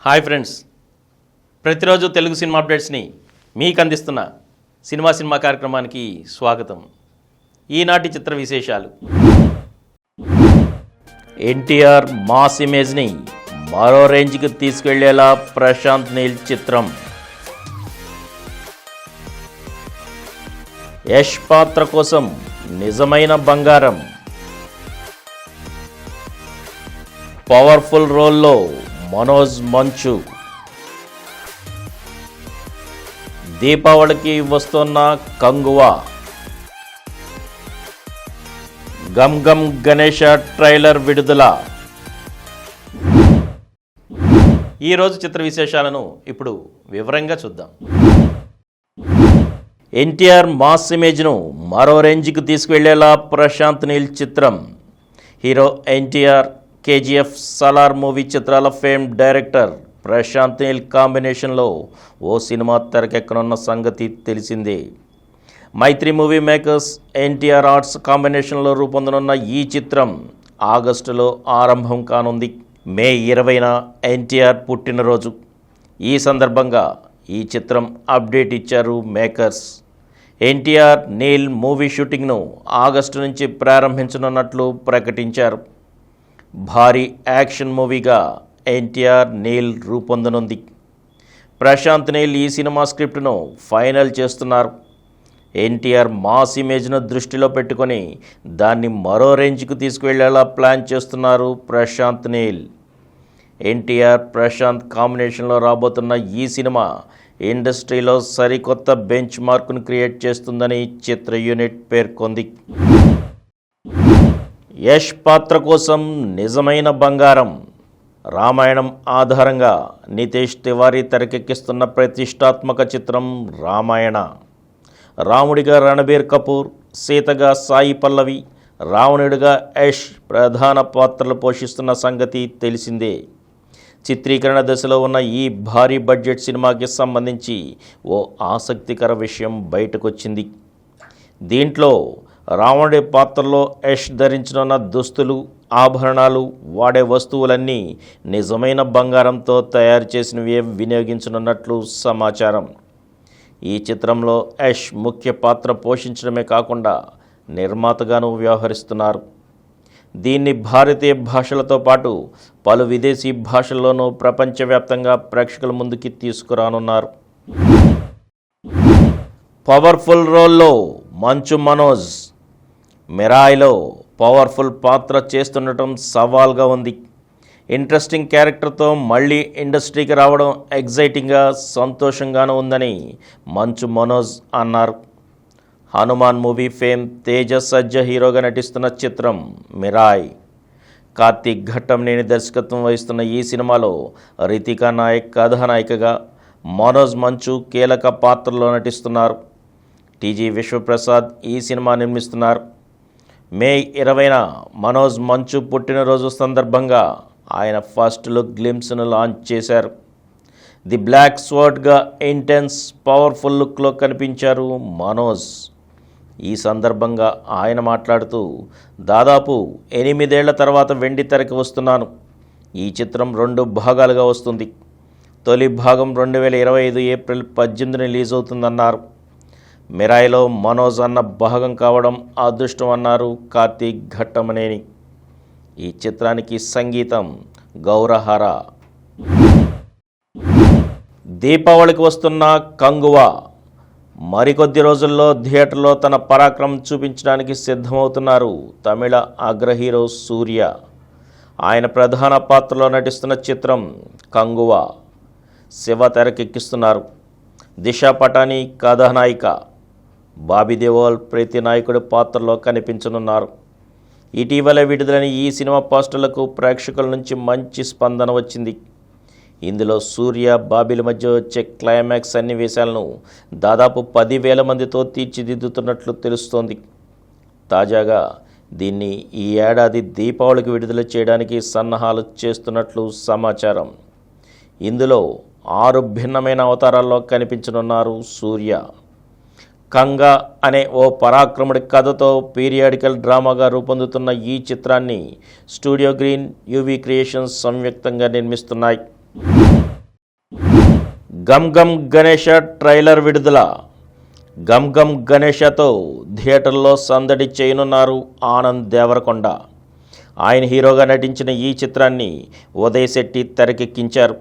Hi friends, ప్రతిరోజు Telugu cinema అప్డేట్స్ని మీకు అందిస్తున్న సినిమా కార్యక్రమానికి స్వాగతం. ఈనాటి చిత్ర విశేషాలు. ఎన్టీఆర్ మాస్ ఇమేజ్ని మరో రేంజ్కి తీసుకెళ్లేలా ప్రశాంత్ నీల్ చిత్రం. యష్ పాత్ర కోసం నిజమైన బంగారం. పవర్ఫుల్ రోల్లో మనోజ్ మంచు. దీపావళికి వస్తున్న కంగువా. గమ్ గమ్ గణేష ట్రైలర్ విడుదల. ఈరోజు చిత్ర విశేషాలను ఇప్పుడు వివరంగా చూద్దాం. ఎన్టీఆర్ మాస్ ఇమేజ్ను మరో రేంజ్కి తీసుకువెళ్లేలా ప్రశాంత్ నీల్ చిత్రం. Hero NTR, KGF, Salaar movie చిత్రాల ఫేమ్ డైరెక్టర్ ప్రశాంత్ నీల్ కాంబినేషన్లో ఓ సినిమా తెరకెక్కనున్న సంగతి తెలిసిందే. మైత్రి మూవీ మేకర్స్, ఎన్టీఆర్ ఆర్ట్స్ కాంబినేషన్లో రూపొందనున్న ఈ చిత్రం ఆగస్టులో ఆరంభం కానుంది. మే 20న ఎన్టీఆర్ పుట్టినరోజు. ఈ సందర్భంగా ఈ చిత్రం అప్డేట్ ఇచ్చారు మేకర్స్. ఎన్టీఆర్ నీల్ మూవీ షూటింగ్ను ఆగస్టు నుంచి ప్రారంభించనున్నట్లు ప్రకటించారు. భారీ యాక్షన్ మూవీగా ఎన్టీఆర్ నీల్ రూపొందనుంది. ప్రశాంత్ నీల్ ఈ సినిమా స్క్రిప్ట్ను ఫైనల్ చేస్తున్నారు. ఎన్టీఆర్ మాస్ ఇమేజ్ను దృష్టిలో పెట్టుకొని దాన్ని మరో రేంజ్కు తీసుకువెళ్లేలా ప్లాన్ చేస్తున్నారు ప్రశాంత్ నీల్. ఎన్టీఆర్, ప్రశాంత్ కాంబినేషన్లో రాబోతున్న ఈ సినిమా ఇండస్ట్రీలో సరికొత్త బెంచ్ మార్క్ను క్రియేట్ చేస్తుందని చిత్ర యూనిట్ పేర్కొంది. యష్ పాత్ర కోసం నిజమైన బంగారం. రామాయణం ఆధారంగా నితేష్ తివారీ తెరకెక్కిస్తున్న ప్రతిష్టాత్మక చిత్రం రామాయణ. రాముడిగా రణబీర్ కపూర్, సీతగా సాయి పల్లవి, రావణుడిగా యష్ ప్రధాన పాత్రలు పోషిస్తున్న సంగతి తెలిసిందే. చిత్రీకరణ దశలో ఉన్న ఈ భారీ బడ్జెట్ సినిమాకి సంబంధించి ఓ ఆసక్తికర విషయం బయటకొచ్చింది. దీంట్లో రావణుడి పాత్రలో యష్ ధరించనున్న దుస్తులు, ఆభరణాలు, వాడే వస్తువులన్నీ నిజమైన బంగారంతో తయారు చేసినవే వినియోగించనున్నట్లు సమాచారం. ఈ చిత్రంలో యష్ ముఖ్య పాత్ర పోషించడమే కాకుండా నిర్మాతగాను వ్యవహరిస్తున్నారు. దీన్ని భారతీయ భాషలతో పాటు పలు విదేశీ భాషల్లోనూ ప్రపంచవ్యాప్తంగా ప్రేక్షకుల ముందుకి తీసుకురానున్నారు. పవర్ఫుల్ రోల్లో మంచు మనోజ్. మిరాయిలో పవర్ఫుల్ పాత్ర చేస్తుండటం సవాల్గా ఉంది. ఇంట్రెస్టింగ్ క్యారెక్టర్తో మళ్ళీ ఇండస్ట్రీకి రావడం ఎగ్జైటింగ్గా, సంతోషంగానూ ఉందని మంచు మనోజ్ అన్నారు. హనుమాన్ మూవీ ఫేమ్ తేజ సజ్జ హీరోగా నటిస్తున్న చిత్రం మిరాయ్. కార్తీక్ ఘట్టంనేని దర్శకత్వం వహిస్తున్న ఈ సినిమాలో రితికా నాయక్ కథానాయికగా, మనోజ్ మంచు కీలక పాత్రలో నటిస్తున్నారు. టీజీ విశ్వప్రసాద్ ఈ సినిమా నిర్మిస్తున్నారు. మే 20న మనోజ్ మంచు పుట్టినరోజు సందర్భంగా ఆయన ఫస్ట్ లుక్ గ్లిమ్స్ను లాంచ్ చేశారు. ది బ్లాక్ స్వర్డ్గా ఇంటెన్స్, పవర్ఫుల్ లుక్లో కనిపించారు మనోజ్. ఈ సందర్భంగా ఆయన మాట్లాడుతూ, దాదాపు 8 ఏళ్ల తర్వాత వెండి తెరకి వస్తున్నాను. ఈ చిత్రం 2 భాగాలుగా వస్తుంది. తొలి భాగం 2025 ఏప్రిల్ 18న రిలీజ్ అవుతుందన్నారు. మిరాయిలో మనోజ్ అన్న భాగం కావడం అదృష్టం అన్నారు కార్తీక్ ఘట్టమనేని. ఈ చిత్రానికి సంగీతం గౌరహర. దీపావళికి వస్తున్న కంగువా. మరికొద్ది రోజుల్లో థియేటర్లో తన పరాక్రమం చూపించడానికి సిద్ధమవుతున్నారు తమిళ అగ్ర హీరో సూర్య. ఆయన ప్రధాన పాత్రలో నటిస్తున్న చిత్రం కంగువా. శివ తెరకెక్కిస్తున్నారు. దిశా పటాని కథానాయిక. బాబీ దేవోల్ ప్రతి నాయకుడి పాత్రలో కనిపించనున్నారు. ఇటీవల విడుదలైన ఈ సినిమా పోస్టర్లకు ప్రేక్షకుల నుంచి మంచి స్పందన వచ్చింది. ఇందులో సూర్య, బాబీల మధ్య వచ్చే క్లైమాక్స్ సన్నివేశాలను దాదాపు 10,000 మందితో తీర్చిదిద్దుతున్నట్లు తెలుస్తోంది. తాజాగా దీన్ని ఈ ఏడాది దీపావళికి విడుదల చేయడానికి సన్నాహాలు చేస్తున్నట్లు సమాచారం. ఇందులో 6 భిన్నమైన అవతారాల్లో కనిపించనున్నారు సూర్య. కంగా అనే ఓ పరాక్రముడి కథతో పీరియాడికల్ డ్రామాగా రూపొందుతున్న ఈ చిత్రాన్ని స్టూడియో గ్రీన్, యూవీ క్రియేషన్స్ సంయుక్తంగా నిర్మిస్తున్నాయి. గమ్ గమ్ గణేష ట్రైలర్ విడుదల. గమ్ గమ్ గణేషతో థియేటర్లో సందడి చేయనున్నారు ఆనంద్ దేవరకొండ. ఆయన హీరోగా నటించిన ఈ చిత్రాన్ని ఉదయ్ శెట్టి తెరకెక్కించారు.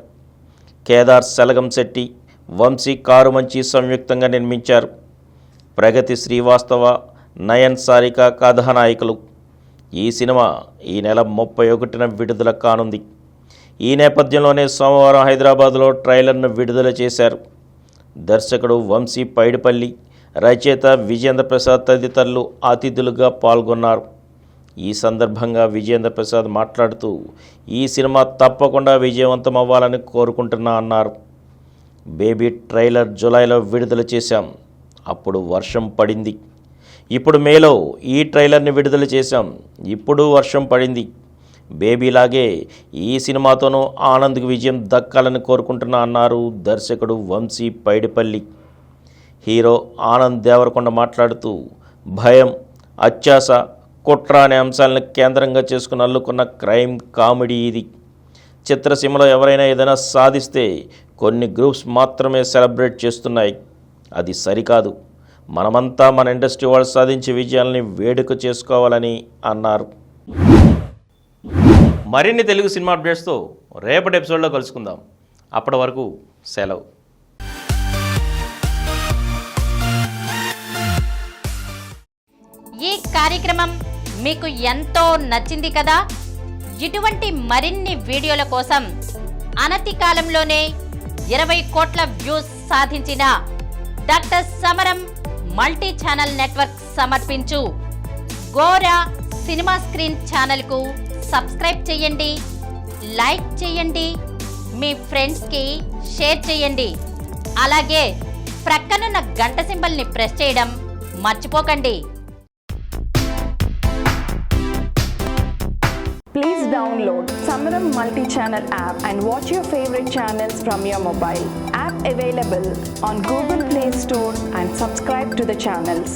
కేదార్ సెలగం శెట్టి, వంశీ కారుమంచి సంయుక్తంగా నిర్మించారు. ప్రగతి శ్రీవాస్తవ, నయన్ సారిక కథానాయకులు. ఈ సినిమా ఈ నెల 31న విడుదల కానుంది. ఈ నేపథ్యంలోనే సోమవారం హైదరాబాద్లో ట్రైలర్ను విడుదల చేశారు. దర్శకుడు వంశీ పైడిపల్లి, రచయిత విజేంద్ర ప్రసాద్ తదితరులు అతిథులుగా పాల్గొన్నారు. ఈ సందర్భంగా విజేంద్ర ప్రసాద్ మాట్లాడుతూ ఈ సినిమా తప్పకుండా విజయవంతం అవ్వాలని కోరుకుంటున్నా అన్నారు. బేబీ ట్రైలర్ జూలైలో విడుదల చేశాం, అప్పుడు వర్షం పడింది. ఇప్పుడు మేలో ఈ ట్రైలర్ని విడుదల చేశాం, ఇప్పుడు వర్షం పడింది. బేబీలాగే ఈ సినిమాతోనూ ఆనంద్కి విజయం దక్కాలని కోరుకుంటున్నా అన్నారు దర్శకుడు వంశీ పైడిపల్లి. హీరో ఆనంద్ దేవరకొండ మాట్లాడుతూ భయం, అత్యాశ, కుట్ర అనే అంశాలను కేంద్రంగా చేసుకుని అల్లుకున్న క్రైమ్ కామెడీ ఇది. చిత్రసీమలో ఎవరైనా ఏదైనా సాధిస్తే కొన్ని గ్రూప్స్ మాత్రమే సెలబ్రేట్ చేస్తున్నాయి. అది సరికాదు. మనమంతా మన ఇండస్ట్రీ వాళ్ళు సాధించే విజయాలని వేడుక చేసుకోవాలని అన్నారు. మరిన్ని తెలుగు సినిమా అప్డేట్స్తో రేపటి ఎపిసోడ్లో కలుసుకుందాం. అప్పటి వరకు సెలవు. ఈ కార్యక్రమం మీకు ఎంతో నచ్చింది కదా. ఇటువంటి మరిన్ని వీడియోల కోసం అనతి కాలంలోనే 20 కోట్ల వ్యూస్ సాధించిన డాక్టర్ సమరం మల్టీ ఛానల్ నెట్వర్క్ సమర్పించు గోరా సినిమా స్క్రీన్ ఛానల్కు సబ్స్క్రైబ్ చేయండి, లైక్ చేయండి, మీ ఫ్రెండ్స్కి షేర్ చేయండి. అలాగే ప్రక్కనున్న గంట సింబల్ని ప్రెస్ చేయడం మర్చిపోకండి. Please download Samaram multi-channel app and watch your favorite channels from your mobile. App available on Google Play Store and subscribe to the channels.